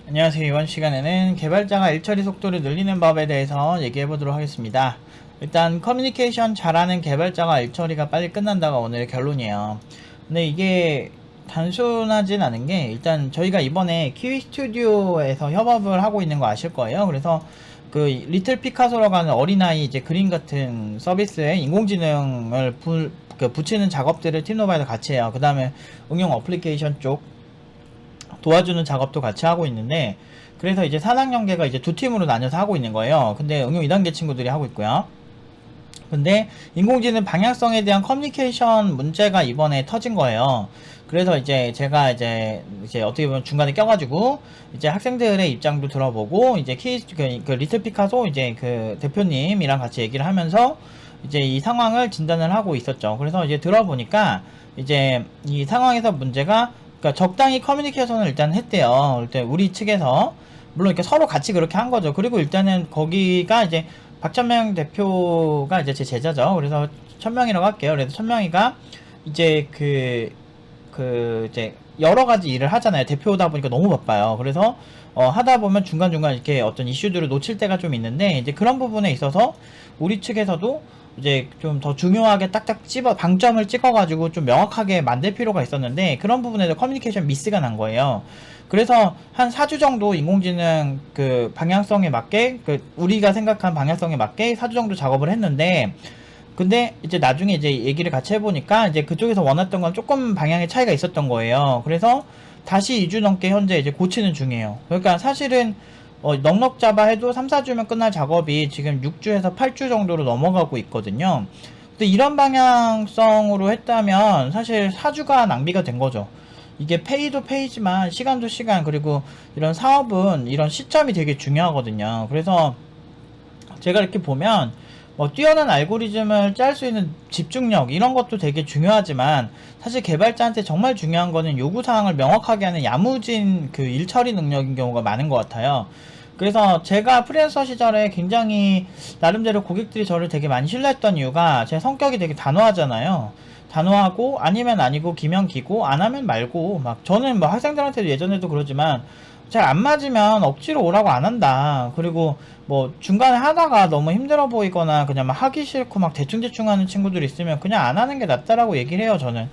안녕하세요. 이번 시간에는 개발자가 일 처리 속도를 늘리는 법에 대해서 얘기해 보도록 하겠습니다. 일단 커뮤니케이션 잘하는 개발자가 일 처리가 빨리 끝난다가 오늘의 결론이에요. 근데 이게 단순하진 않은 게, 일단 저희가 이번에 키위 스튜디오에서 협업을 하고 있는 거 아실 거예요. 그래서 그 리틀 피카소라고 하는 어린아이 이제 그림 같은 서비스에 인공지능을 붙이는 작업들을 팀노바에서 같이 해요. 그 다음에 응용 어플리케이션 쪽 도와주는 작업도 같이 하고 있는데, 그래서 이제 산학연계가 이제 두 팀으로 나뉘어서 하고 있는 거예요. 근데 응용 2단계 친구들이 하고 있고요. 근데 인공지능 방향성에 대한 커뮤니케이션 문제가 이번에 터진 거예요. 그래서 이제 제가 이제 어떻게 보면 중간에 껴가지고 이제 학생들의 입장도 들어보고, 이제 그 리틀 피카소 이제 그 대표님이랑 같이 얘기를 하면서 이제 이 상황을 진단을 하고 있었죠. 그래서 이제 들어보니까 이제 이 상황에서 문제가, 그러니까 적당히 커뮤니케이션을 일단 했대요. 일단 우리 측에서 물론 이렇게 서로 같이 그렇게 한 거죠. 그리고 일단은 거기가 이제 박천명 대표가 이제 제 제자죠. 그래서 천명이라고 할게요. 그래서 천명이가 이제 이제 여러 가지 일을 하잖아요. 대표다 보니까 너무 바빠요. 그래서 하다 보면 중간중간 이렇게 어떤 이슈들을 놓칠 때가 좀 있는데, 이제 그런 부분에 있어서 우리 측에서도 이제 좀 더 중요하게 딱딱 방점을 찍어가지고 좀 명확하게 만들 필요가 있었는데, 그런 부분에서 커뮤니케이션 미스가 난 거예요. 그래서 한 4주 정도 인공지능 그 방향성에 맞게, 우리가 생각한 방향성에 맞게 4주 정도 작업을 했는데, 근데 이제 나중에 이제 얘기를 같이 해보니까 이제 그쪽에서 원했던 건 조금 방향의 차이가 있었던 거예요. 그래서 다시 2주 넘게 현재 이제 고치는 중이에요. 그러니까 사실은 넉넉 잡아 해도 3, 4주면 끝날 작업이 지금 6주에서 8주 정도로 넘어가고 있거든요. 근데 이런 방향성으로 했다면 사실 4주가 낭비가 된 거죠. 이게 페이도 페이지만 시간도 시간, 그리고 이런 사업은 이런 시점이 되게 중요하거든요. 그래서 제가 이렇게 보면 뛰어난 알고리즘을 짤 수 있는 집중력 이런 것도 되게 중요하지만, 사실 개발자한테 정말 중요한 거는 요구사항을 명확하게 하는 야무진 그 일처리 능력인 경우가 많은 것 같아요. 그래서 제가 프리랜서 시절에 굉장히 나름대로 고객들이 저를 되게 많이 신뢰했던 이유가, 제 성격이 되게 단호하잖아요. 단호하고 아니면 아니고 기면 기고 안 하면 말고, 막 저는 뭐 학생들한테도 예전에도 그러지만 잘 안 맞으면 억지로 오라고 안 한다. 그리고 뭐 중간에 하다가 너무 힘들어 보이거나 그냥 막 하기 싫고 막 대충대충 하는 친구들 있으면 그냥 안 하는 게 낫다라고 얘기를 해요, 저는.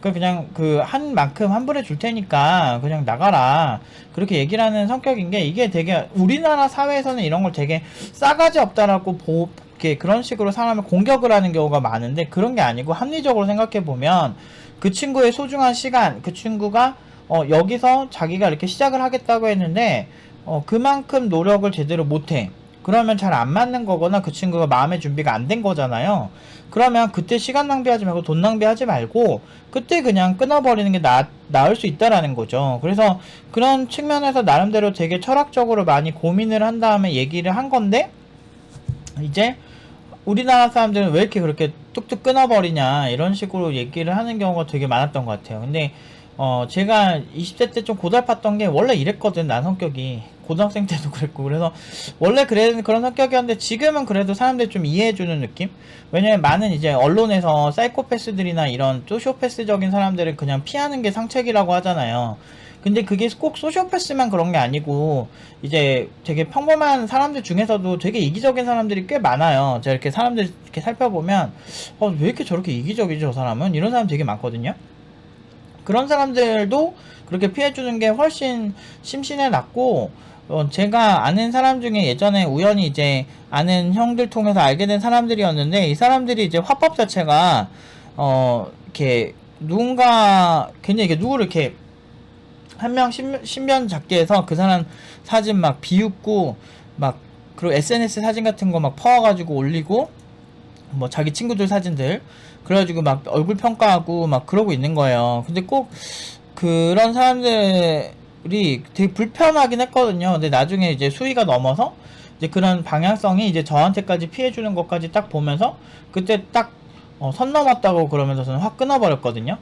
그냥 그 한 만큼 환불해 줄 테니까 그냥 나가라, 그렇게 얘기를 하는 성격인 게, 이게 되게 우리나라 사회에서는 이런 걸 되게 싸가지 없다라고 이렇게 그런 식으로 사람을 공격을 하는 경우가 많은데, 그런 게 아니고 합리적으로 생각해 보면 그 친구의 소중한 시간, 그 친구가 여기서 자기가 이렇게 시작을 하겠다고 했는데 그만큼 노력을 제대로 못해. 그러면 잘 안 맞는 거거나 그 친구가 마음의 준비가 안 된 거잖아요. 그러면 그때 시간 낭비하지 말고 돈 낭비하지 말고 그때 그냥 끊어버리는 게 나을 수 있다라는 거죠. 그래서 그런 측면에서 나름대로 되게 철학적으로 많이 고민을 한 다음에 얘기를 한 건데, 이제 우리나라 사람들은 왜 이렇게 그렇게 뚝뚝 끊어버리냐 이런 식으로 얘기를 하는 경우가 되게 많았던 것 같아요. 근데 제가 20대 때 좀 고달팠던 게, 원래 이랬거든, 난 성격이. 고등학생 때도 그랬고. 그래서 원래 그런 성격이었는데, 지금은 그래도 사람들이 좀 이해해주는 느낌? 왜냐면 많은 이제 언론에서 사이코패스들이나 이런 소시오패스적인 사람들을 그냥 피하는 게 상책이라고 하잖아요. 근데 그게 꼭 소시오패스만 그런 게 아니고, 이제 되게 평범한 사람들 중에서도 되게 이기적인 사람들이 꽤 많아요. 제가 이렇게 사람들 이렇게 살펴보면 왜 이렇게 저렇게 이기적이지 저 사람은? 이런 사람 되게 많거든요. 그런 사람들도 그렇게 피해주는 게 훨씬 심신에 낫고, 제가 아는 사람 중에 예전에 우연히 이제 아는 형들 통해서 알게 된 사람들이었는데, 이 사람들이 이제 화법 자체가 이렇게 누군가 괜히 이렇게 누구를 이렇게 한 명 신변 잡기 해서 그 사람 사진 막 비웃고, 막 그리고 SNS 사진 같은 거 막 퍼와가지고 올리고, 뭐 자기 친구들 사진들 그래가지고 막 얼굴 평가하고 막 그러고 있는 거예요. 근데 꼭 그런 사람들이 되게 불편하긴 했거든요. 근데 나중에 이제 수위가 넘어서 이제 그런 방향성이 이제 저한테까지 피해주는 것까지 딱 보면서, 그때 딱 선 넘었다고 그러면서 저는 확 끊어버렸거든요.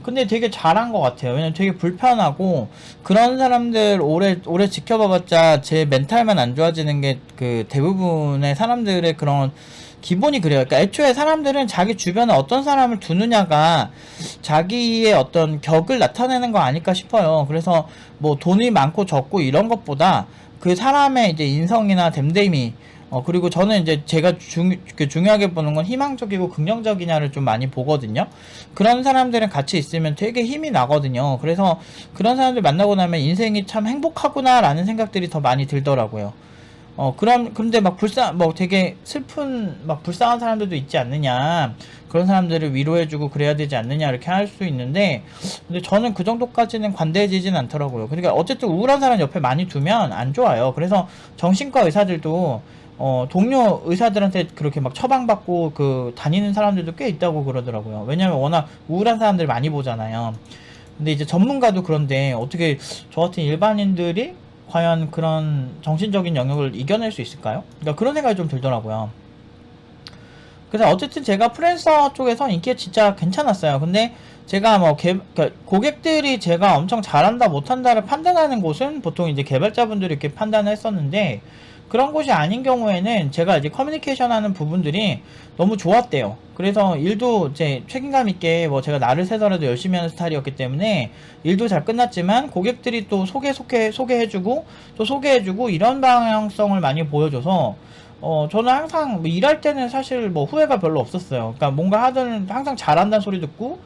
근데 되게 잘한 것 같아요. 왜냐면 되게 불편하고, 그런 사람들 오래 지켜봐봤자 제 멘탈만 안 좋아지는 게 그 대부분의 사람들의 그런 기본이 그래요. 그러니까 애초에 사람들은 자기 주변에 어떤 사람을 두느냐가 자기의 어떤 격을 나타내는 거 아닐까 싶어요. 그래서 뭐 돈이 많고 적고 이런 것보다 그 사람의 이제 인성이나 됨됨이, 그리고 저는 이제 제가 중요하게 보는 건 희망적이고 긍정적이냐를 좀 많이 보거든요. 그런 사람들은 같이 있으면 되게 힘이 나거든요. 그래서 그런 사람들 만나고 나면 인생이 참 행복하구나라는 생각들이 더 많이 들더라고요. 근데 막 뭐 되게 슬픈, 막 불쌍한 사람들도 있지 않느냐. 그런 사람들을 위로해주고 그래야 되지 않느냐, 이렇게 할 수 있는데, 근데 저는 그 정도까지는 관대해지진 않더라고요. 그러니까 어쨌든 우울한 사람 옆에 많이 두면 안 좋아요. 그래서 정신과 의사들도, 동료 의사들한테 그렇게 막 처방받고 다니는 사람들도 꽤 있다고 그러더라고요. 왜냐면 워낙 우울한 사람들 많이 보잖아요. 근데 이제 전문가도 그런데 어떻게 저 같은 일반인들이 과연 그런 정신적인 영역을 이겨낼 수 있을까요? 그러니까 그런 생각이 좀 들더라고요. 그래서 어쨌든 제가 프리랜서 쪽에서 인기가 진짜 괜찮았어요. 근데 제가 뭐 그러니까 고객들이 제가 엄청 잘한다 못한다를 판단하는 곳은 보통 이제 개발자분들이 이렇게 판단을 했었는데, 그런 곳이 아닌 경우에는 제가 이제 커뮤니케이션 하는 부분들이 너무 좋았대요. 그래서 일도 이제 책임감 있게, 뭐 제가 날을 새더라도 열심히 하는 스타일이었기 때문에 일도 잘 끝났지만 고객들이 또 소개해주고 또 소개해주고 이런 방향성을 많이 보여줘서, 저는 항상 뭐 일할 때는 사실 뭐 후회가 별로 없었어요. 그러니까 뭔가 하든 항상 잘한다는 소리 듣고,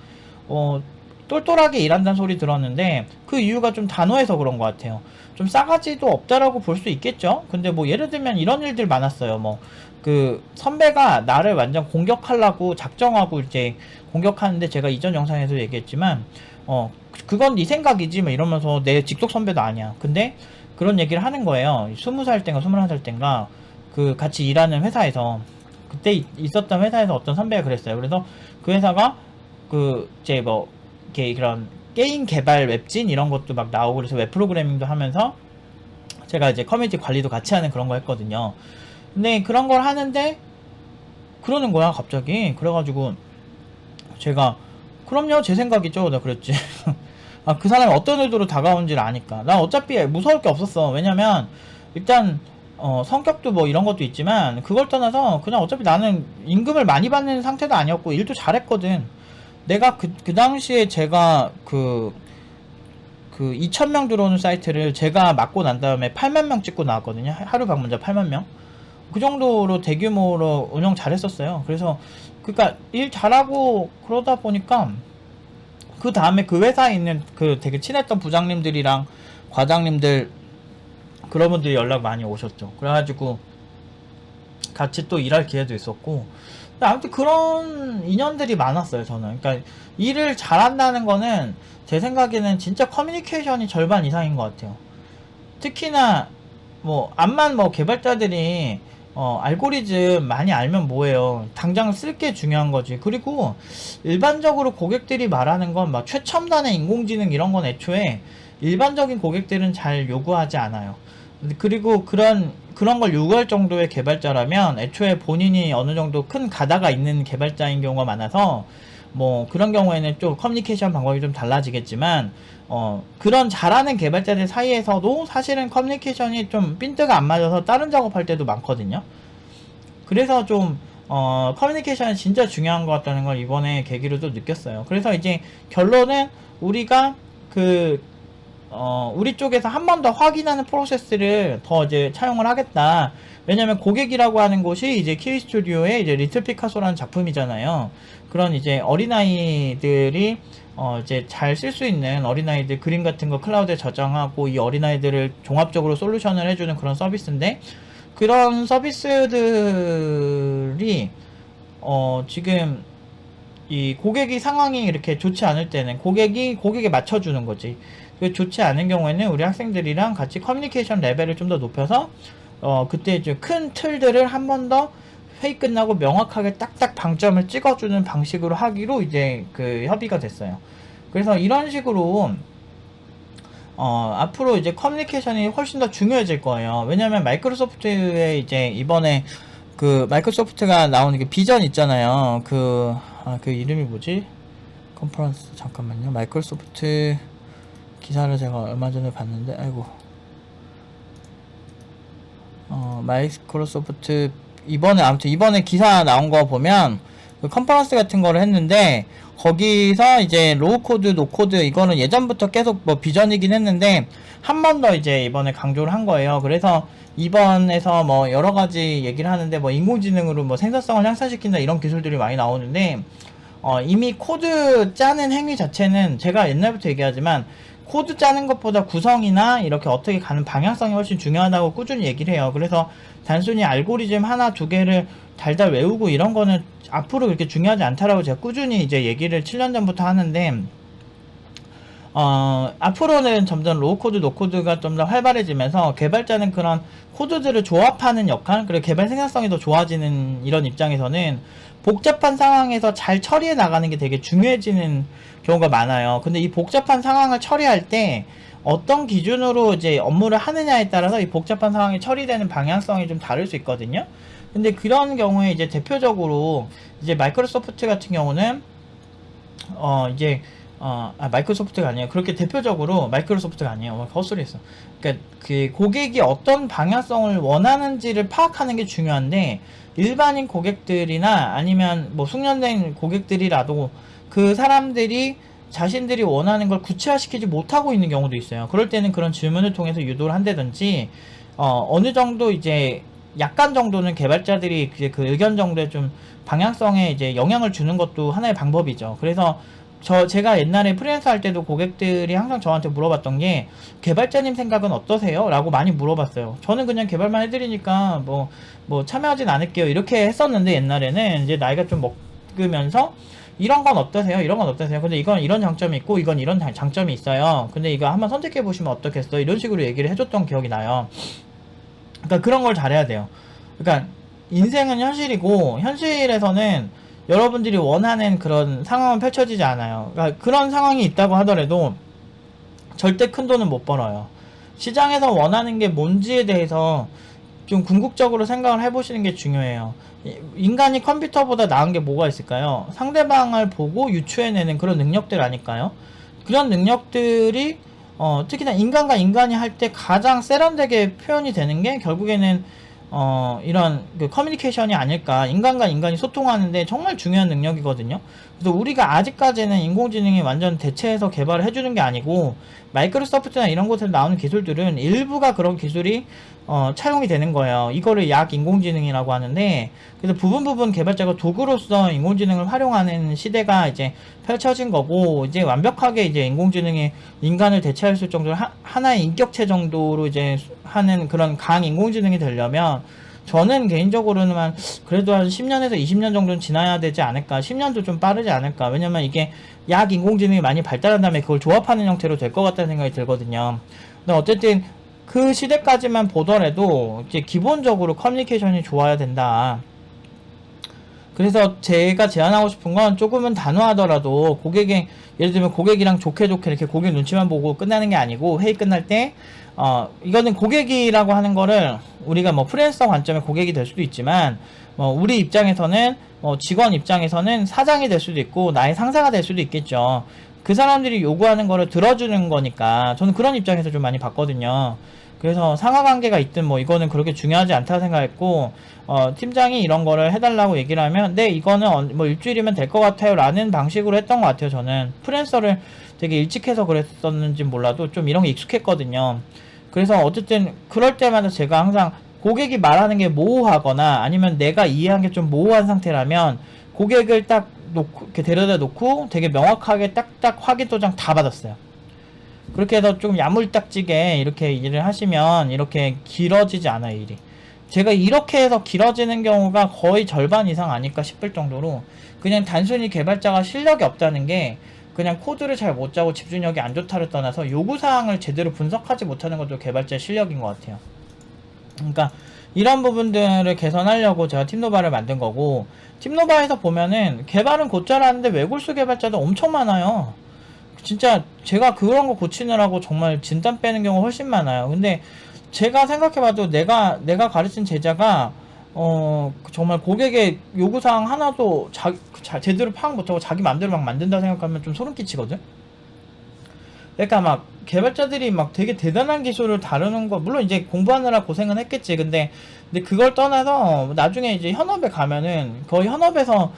똘똘하게 일한다는 소리 들었는데, 그 이유가 좀 단호해서 그런 것 같아요. 좀 싸가지도 없다라고 볼 수 있겠죠? 근데 뭐 예를 들면 이런 일들 많았어요. 뭐, 선배가 나를 완전 공격하려고 작정하고 이제 공격하는데, 제가 이전 영상에서 얘기했지만, 그건 네 생각이지, 뭐 이러면서 내 직속 선배도 아니야. 근데 그런 얘기를 하는 거예요. 20살 땐가 21살 땐가, 같이 일하는 회사에서, 그때 있었던 회사에서 어떤 선배가 그랬어요. 그래서 그 회사가, 이제 뭐, 이렇게 그런 게임 개발 웹진 이런 것도 막 나오고, 그래서 웹 프로그래밍도 하면서 제가 이제 커뮤니티 관리도 같이 하는 그런 거 했거든요. 근데 그런 걸 하는데 그러는 거야, 갑자기. 그래가지고 제가, 그럼요, 제 생각이죠. 내가 그랬지. 그 사람이 어떤 의도로 다가온지를 아니까. 난 어차피 무서울 게 없었어. 왜냐면 일단 성격도 뭐 이런 것도 있지만, 그걸 떠나서 그냥 어차피 나는 임금을 많이 받는 상태도 아니었고 일도 잘했거든. 내가 그 당시에 제가 2,000명 들어오는 사이트를 제가 맡고 난 다음에 8만 명 찍고 나왔거든요. 하루 방문자 8만 명. 그 정도로 대규모로 운영 잘했었어요. 그래서, 그니까 일 잘하고 그러다 보니까, 그 다음에 그 회사에 있는 되게 친했던 부장님들이랑 과장님들, 그런 분들이 연락 많이 오셨죠. 그래가지고 같이 또 일할 기회도 있었고, 아무튼 그런 인연들이 많았어요, 저는. 그러니까 일을 잘한다는 거는 제 생각에는 진짜 커뮤니케이션이 절반 이상인 것 같아요. 특히나 뭐 암만 뭐 개발자들이 알고리즘 많이 알면 뭐해요. 당장 쓸 게 중요한 거지. 그리고 일반적으로 고객들이 말하는 건 막 최첨단의 인공지능 이런 건 애초에 일반적인 고객들은 잘 요구하지 않아요. 그리고 그런 걸 요구할 정도의 개발자라면 애초에 본인이 어느 정도 큰 가다가 있는 개발자인 경우가 많아서, 뭐 그런 경우에는 좀 커뮤니케이션 방법이 좀 달라지겠지만, 그런 잘하는 개발자들 사이에서도 사실은 커뮤니케이션이 좀 핀트가 안 맞아서 다른 작업할 때도 많거든요. 그래서 좀 커뮤니케이션이 진짜 중요한 것 같다는 걸 이번에 계기로 또 느꼈어요. 그래서 이제 결론은 우리가 우리 쪽에서 한 번 더 확인하는 프로세스를 더 이제 차용을 하겠다. 왜냐면 고객이라고 하는 곳이 이제 키위 스튜디오의 이제 리틀 피카소라는 작품이잖아요. 그런 이제 어린아이들이 이제 잘 쓸 수 있는 어린아이들 그림 같은 거 클라우드에 저장하고, 이 어린아이들을 종합적으로 솔루션을 해주는 그런 서비스인데, 그런 서비스들이 지금 이 고객이 상황이 이렇게 좋지 않을 때는 고객에 맞춰주는 거지. 좋지 않은 경우에는 우리 학생들이랑 같이 커뮤니케이션 레벨을 좀 더 높여서 그때 이제 큰 틀들을 한 번 더 회의 끝나고 명확하게 딱딱 방점을 찍어주는 방식으로 하기로 이제 협의가 됐어요. 그래서 이런 식으로 앞으로 이제 커뮤니케이션이 훨씬 더 중요해질 거예요. 왜냐면 마이크로소프트에 이제 이번에 마이크로소프트가 나오는 비전 있잖아요. 그 이름이 뭐지? 컨퍼런스, 잠깐만요. 마이크로소프트 기사를 제가 얼마 전에 봤는데, 아이고. 마이크로소프트 이번에 기사 나온 거 보면 그 컨퍼런스 같은 거를 했는데 거기서 이제 로우 코드, 노 코드 이거는 예전부터 계속 뭐 비전이긴 했는데 한 번 더 이제 이번에 강조를 한 거예요. 그래서 이번에서 뭐 여러 가지 얘기를 하는데 뭐 인공지능으로 뭐 생산성을 향상시킨다 이런 기술들이 많이 나오는데 이미 코드 짜는 행위 자체는 제가 옛날부터 얘기하지만 코드 짜는 것보다 구성이나 이렇게 어떻게 가는 방향성이 훨씬 중요하다고 꾸준히 얘기를 해요. 그래서 단순히 알고리즘 하나 두 개를 달달 외우고 이런 거는 앞으로 그렇게 중요하지 않다라고 제가 꾸준히 이제 얘기를 7년 전부터 하는데 앞으로는 점점 로우코드, 노코드가 좀 더 활발해지면서 개발자는 그런 코드들을 조합하는 역할, 그리고 개발 생산성이 더 좋아지는 이런 입장에서는 복잡한 상황에서 잘 처리해 나가는 게 되게 중요해지는 경우가 많아요. 근데 이 복잡한 상황을 처리할 때 어떤 기준으로 이제 업무를 하느냐에 따라서 이 복잡한 상황이 처리되는 방향성이 좀 다를 수 있거든요. 근데 그런 경우에 이제 대표적으로 이제 마이크로소프트 같은 경우는 마이크로소프트가 아니에요. 그렇게 대표적으로 마이크로소프트가 아니에요. 헛소리 했어. 그러니까 그 고객이 어떤 방향성을 원하는지를 파악하는 게 중요한데 일반인 고객들이나 아니면 뭐 숙련된 고객들이라도 그 사람들이 자신들이 원하는 걸 구체화시키지 못하고 있는 경우도 있어요. 그럴 때는 그런 질문을 통해서 유도를 한다든지 어느 정도 이제 약간 정도는 개발자들이 이제 그 의견 정도의 좀 방향성에 이제 영향을 주는 것도 하나의 방법이죠. 그래서 제가 옛날에 프리랜서 할 때도 고객들이 항상 저한테 물어봤던 게 개발자님 생각은 어떠세요? 라고 많이 물어봤어요. 저는 그냥 개발만 해드리니까 뭐 참여하진 않을게요. 이렇게 했었는데 옛날에는 이제 나이가 좀 먹으면서 이런 건 어떠세요? 이런 건 어떠세요? 근데 이건 이런 장점이 있고 이건 이런 장점이 있어요. 근데 이거 한번 선택해 보시면 어떻겠어? 이런 식으로 얘기를 해줬던 기억이 나요. 그러니까 그런 걸 잘해야 돼요. 그러니까 인생은 현실이고 현실에서는 여러분들이 원하는 그런 상황은 펼쳐지지 않아요. 그러니까 그런 상황이 있다고 하더라도 절대 큰 돈은 못 벌어요. 시장에서 원하는 게 뭔지에 대해서 좀 궁극적으로 생각을 해보시는 게 중요해요. 인간이 컴퓨터보다 나은 게 뭐가 있을까요? 상대방을 보고 유추해내는 그런 능력들 아닐까요? 그런 능력들이 특히나 인간과 인간이 할 때 가장 세련되게 표현이 되는 게 결국에는 이런 그 커뮤니케이션이 아닐까. 인간과 인간이 소통하는데 정말 중요한 능력이거든요. 그래서 우리가 아직까지는 인공지능이 완전 대체해서 개발을 해주는 게 아니고 마이크로소프트나 이런 곳에서 나오는 기술들은 일부가 그런 기술이 차용이 되는 거예요. 이거를 약 인공지능이라고 하는데, 그래서 부분 개발자가 도구로서 인공지능을 활용하는 시대가 이제 펼쳐진 거고, 이제 완벽하게 이제 인공지능이 인간을 대체할 수 정도로 하나의 인격체 정도로 이제 하는 그런 강 인공지능이 되려면 저는 개인적으로는 그래도 한 10년에서 20년 정도는 지나야 되지 않을까. 10년도 좀 빠르지 않을까. 왜냐면 이게 약 인공지능이 많이 발달한 다음에 그걸 조합하는 형태로 될 것 같다는 생각이 들거든요. 근데 어쨌든 그 시대까지만 보더라도 이제 기본적으로 커뮤니케이션이 좋아야 된다. 그래서 제가 제안하고 싶은 건 조금은 단호하더라도 고객의, 예를 들면 고객이랑 좋게 이렇게 고객 눈치만 보고 끝나는 게 아니고 회의 끝날 때 이거는 고객이라고 하는 거를 우리가 뭐 프리랜서 관점의 고객이 될 수도 있지만 우리 입장에서는 직원 입장에서는 사장이 될 수도 있고 나의 상사가 될 수도 있겠죠. 그 사람들이 요구하는 거를 들어주는 거니까 저는 그런 입장에서 좀 많이 봤거든요. 그래서 상하관계가 있든 뭐 이거는 그렇게 중요하지 않다고 생각했고 팀장이 이런 거를 해달라고 얘기를 하면 네 이거는 뭐 일주일이면 될 것 같아요 라는 방식으로 했던 것 같아요. 저는 프리랜서를 되게 일찍 해서 그랬었는지 몰라도 좀 이런 게 익숙했거든요. 그래서 어쨌든 그럴 때마다 제가 항상 고객이 말하는 게 모호하거나 아니면 내가 이해한 게 좀 모호한 상태라면 고객을 딱 놓고 이렇게 데려다 놓고 되게 명확하게 딱딱 확인 도장 다 받았어요. 그렇게 해서 좀 야물딱지게 이렇게 일을 하시면 이렇게 길어지지 않아요, 일이. 제가 이렇게 해서 길어지는 경우가 거의 절반 이상 아닐까 싶을 정도로 그냥 단순히 개발자가 실력이 없다는 게 그냥 코드를 잘 못 짜고 집중력이 안 좋다를 떠나서 요구사항을 제대로 분석하지 못하는 것도 개발자의 실력인 것 같아요. 그러니까 이런 부분들을 개선하려고 제가 팀노바를 만든 거고, 팀노바에서 보면은 개발은 곧잘 하는데 외골수 개발자도 엄청 많아요. 진짜 제가 그런 거 고치느라고 정말 진땀 빼는 경우가 훨씬 많아요. 근데 제가 생각해봐도 내가 가르친 제자가 정말 고객의 요구사항 하나도 제대로 파악 못하고 자기 맘대로 막 만든다 생각하면 좀 소름 끼치거든. 그러니까 막 개발자들이 막 되게 대단한 기술을 다루는 거, 물론 이제 공부하느라 고생은 했겠지. 근데 그걸 떠나서 나중에 이제 현업에 가면은 거의 현업에서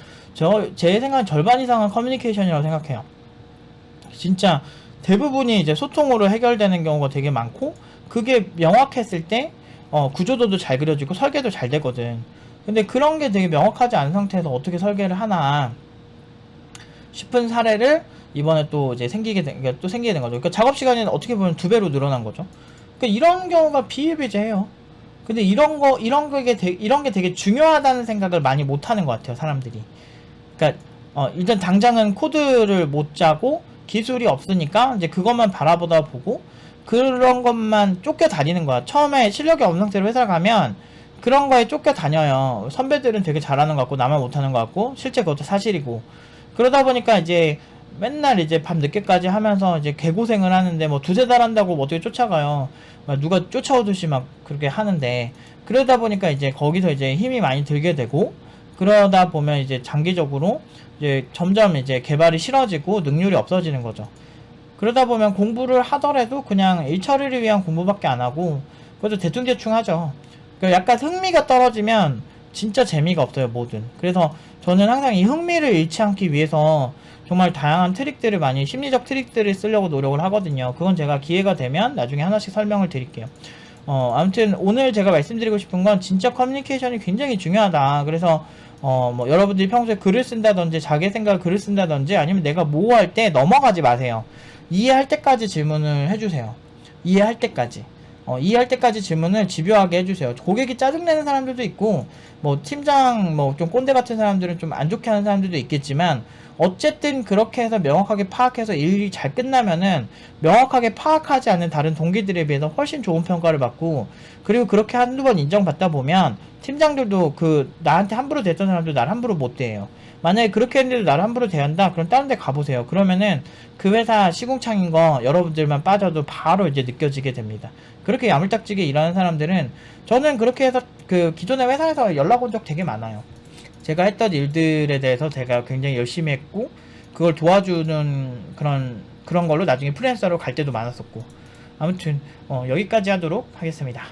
제 생각엔 절반 이상은 커뮤니케이션이라고 생각해요. 진짜 대부분이 이제 소통으로 해결되는 경우가 되게 많고, 그게 명확했을 때 구조도도 잘 그려지고 설계도 잘 되거든. 근데 그런 게 되게 명확하지 않은 상태에서 어떻게 설계를 하나 싶은 사례를 이번에 또 이제 그러니까 또 생기게 된 거죠. 그러니까 작업 시간이 어떻게 보면 2배로 늘어난 거죠. 그러니까 이런 경우가 비일비재해요. 근데 이런 게 되게 중요하다는 생각을 많이 못 하는 것 같아요, 사람들이. 그러니까 일단 당장은 코드를 못 짜고 기술이 없으니까 이제 그것만 바라보다 보고 그런 것만 쫓겨 다니는 거야. 처음에 실력이 없는 상태로 회사 가면 그런 거에 쫓겨 다녀요. 선배들은 되게 잘하는 것 같고 나만 못하는 것 같고, 실제 그것도 사실이고. 그러다 보니까 이제 맨날 이제 밤 늦게까지 하면서 이제 개고생을 하는데, 뭐 두세 달 한다고 뭐 어떻게 쫓아가요. 막 누가 쫓아오듯이 막 그렇게 하는데, 그러다 보니까 이제 거기서 이제 힘이 많이 들게 되고, 그러다 보면 이제 장기적으로 이제 점점 이제 개발이 싫어지고 능률이 없어지는 거죠. 그러다 보면 공부를 하더라도 그냥 일 처리를 위한 공부밖에 안 하고, 그것도 대충대충 하죠. 그러니까 약간 흥미가 떨어지면 진짜 재미가 없어요, 뭐든. 그래서 저는 항상 이 흥미를 잃지 않기 위해서 정말 다양한 트릭들을 많이, 심리적 트릭들을 쓰려고 노력을 하거든요. 그건 제가 기회가 되면 나중에 하나씩 설명을 드릴게요. 아무튼 오늘 제가 말씀드리고 싶은 건 진짜 커뮤니케이션이 굉장히 중요하다. 그래서 뭐 여러분들이 평소에 글을 쓴다든지 자기 생각을 글을 쓴다든지 아니면 내가 뭐 할 때 넘어가지 마세요. 이해할 때까지 질문을 해주세요. 이해할 때까지. 이해할 때까지 질문을 집요하게 해주세요. 고객이 짜증내는 사람들도 있고, 뭐, 팀장, 뭐, 좀 꼰대 같은 사람들은 좀 안 좋게 하는 사람들도 있겠지만, 어쨌든 그렇게 해서 명확하게 파악해서 일이 잘 끝나면은, 명확하게 파악하지 않는 다른 동기들에 비해서 훨씬 좋은 평가를 받고, 그리고 그렇게 한두 번 인정받다 보면, 팀장들도 나한테 함부로 대했던 사람도 날 함부로 못 대해요. 만약에 그렇게 했는데도 나를 함부로 대한다? 그럼 다른 데 가보세요. 그러면은 그 회사 시궁창인 거 여러분들만 빠져도 바로 이제 느껴지게 됩니다. 그렇게 야물딱지게 일하는 사람들은, 저는 그렇게 해서 그 기존의 회사에서 연락 온 적 되게 많아요. 제가 했던 일들에 대해서 제가 굉장히 열심히 했고, 그걸 도와주는 그런 걸로 나중에 프리랜서로 갈 때도 많았었고. 아무튼 여기까지 하도록 하겠습니다.